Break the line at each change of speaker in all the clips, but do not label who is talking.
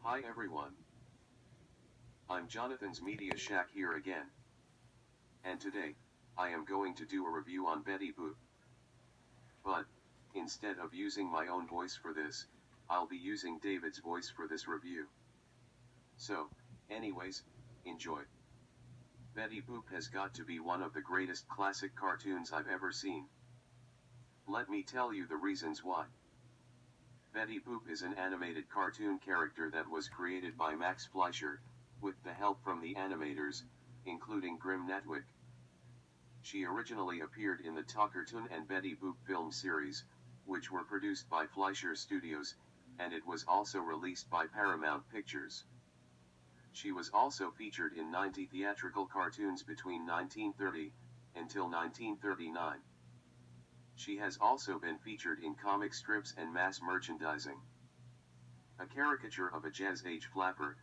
Hi everyone, I'm Jonathan's Media Shack here again. And today, I am going to do a review on Betty Boop. But, instead of using my own voice for this, I'll be using David's voice for this review. So, anyways, enjoy. Betty Boop has got to be one of the greatest classic cartoons I've ever seen. Let me tell you the reasons why. Betty Boop is an animated cartoon character that was created by Max Fleischer, with the help from the animators, including Grim Netwick. She originally appeared in the Talkertoon and Betty Boop film series, which were produced by Fleischer Studios, and it was also released by Paramount Pictures. She was also featured in 90 theatrical cartoons between 1930 until 1939. She has also been featured in comic strips and mass merchandising. A caricature of a jazz-age flapper,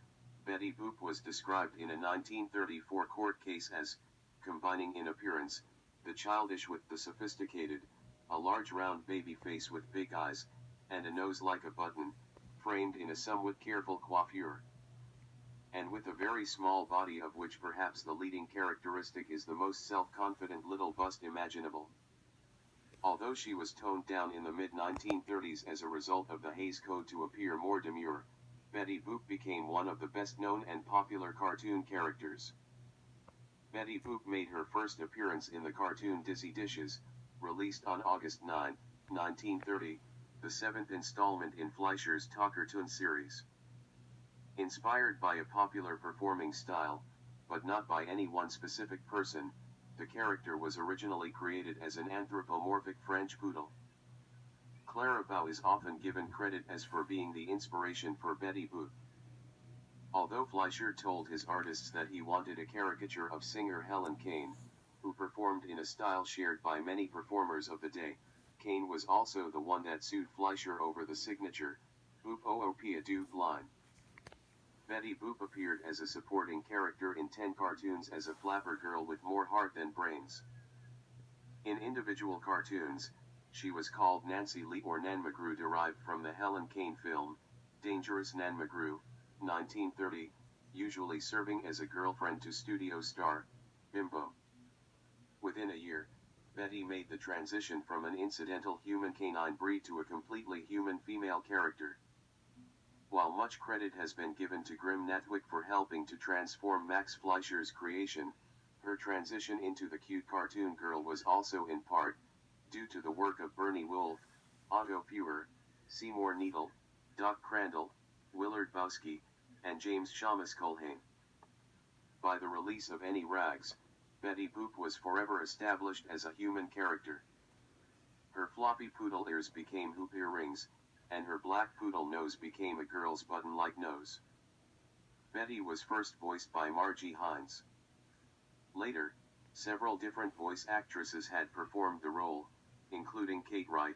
Betty Boop was described in a 1934 court case as combining in appearance the childish with the sophisticated, a large round baby face with big eyes, and a nose like a button, framed in a somewhat careful coiffure. And with a very small body, of which perhaps the leading characteristic is the most self-confident little bust imaginable. Although she was toned down in the mid-1930s as a result of the Hays Code to appear more demure, Betty Boop became one of the best-known and popular cartoon characters. Betty Boop made her first appearance in the cartoon Dizzy Dishes, released on August 9, 1930, the seventh installment in Fleischer's Talkertoon series. Inspired by a popular performing style, but not by any one specific person, the character was originally created as an anthropomorphic French poodle. Clara Bow is often given credit as for being the inspiration for Betty Boop. Although Fleischer told his artists that he wanted a caricature of singer Helen Kane, who performed in a style shared by many performers of the day, Kane was also the one that sued Fleischer over the signature, Boop Oopia Doop line. Betty Boop appeared as a supporting character in 10 cartoons as a flapper girl with more heart than brains. In individual cartoons, she was called Nancy Lee or Nan McGrew, derived from the Helen Kane film, Dangerous Nan McGrew, 1930, usually serving as a girlfriend to studio star, Bimbo. Within a year, Betty made the transition from an incidental human canine breed to a completely human female character. While much credit has been given to Grim Netwick for helping to transform Max Fleischer's creation, her transition into the cute cartoon girl was also in part due to the work of Bernie Wolfe, Otto Fuhrer, Seymour Needle, Doc Crandall, Willard Bowski, and James Shamus Culhane. By the release of Any Rags, Betty Boop was forever established as a human character. Her floppy poodle ears became hoop earrings, and her black poodle nose became a girl's button-like nose. Betty was first voiced by Margie Hines. Later, several different voice actresses had performed the role, including Kate Wright,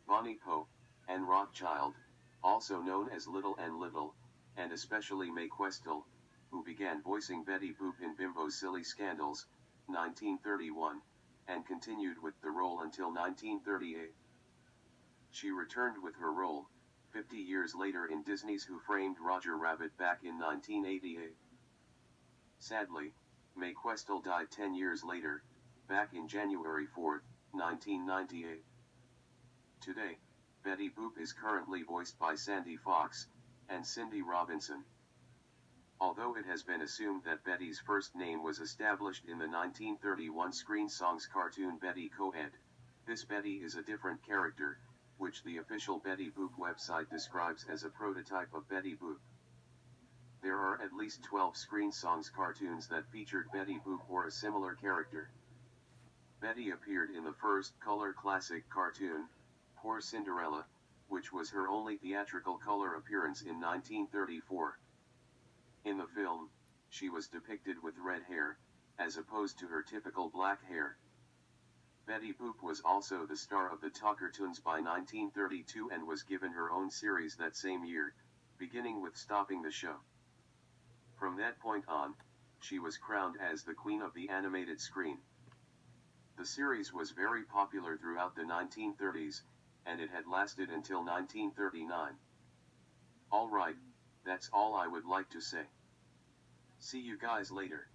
Bonnie Poe, and Rothschild, also known as Little and Little, and especially Mae Questel, who began voicing Betty Boop in Bimbo's Silly Scandals, 1931, and continued with the role until 1938. She returned with her role, 50 years later in Disney's Who Framed Roger Rabbit back in 1988. Sadly, Mae Questel died 10 years later, back in January 4, 1998. Today, Betty Boop is currently voiced by Sandy Fox and Cindy Robinson. Although it has been assumed that Betty's first name was established in the 1931 Screen Songs cartoon Betty Co-Ed, this Betty is a different character, which the official Betty Boop website describes as a prototype of Betty Boop. There are at least 12 Screen Songs cartoons that featured Betty Boop or a similar character. Betty appeared in the first color classic cartoon, Poor Cinderella, which was her only theatrical color appearance in 1934. In the film, she was depicted with red hair, as opposed to her typical black hair. Betty Boop was also the star of the Talkertoons by 1932 and was given her own series that same year, beginning with Stopping the Show. From that point on, she was crowned as the Queen of the Animated Screen. The series was very popular throughout the 1930s, and it had lasted until 1939. Alright, That's all I would like to say. See you guys later.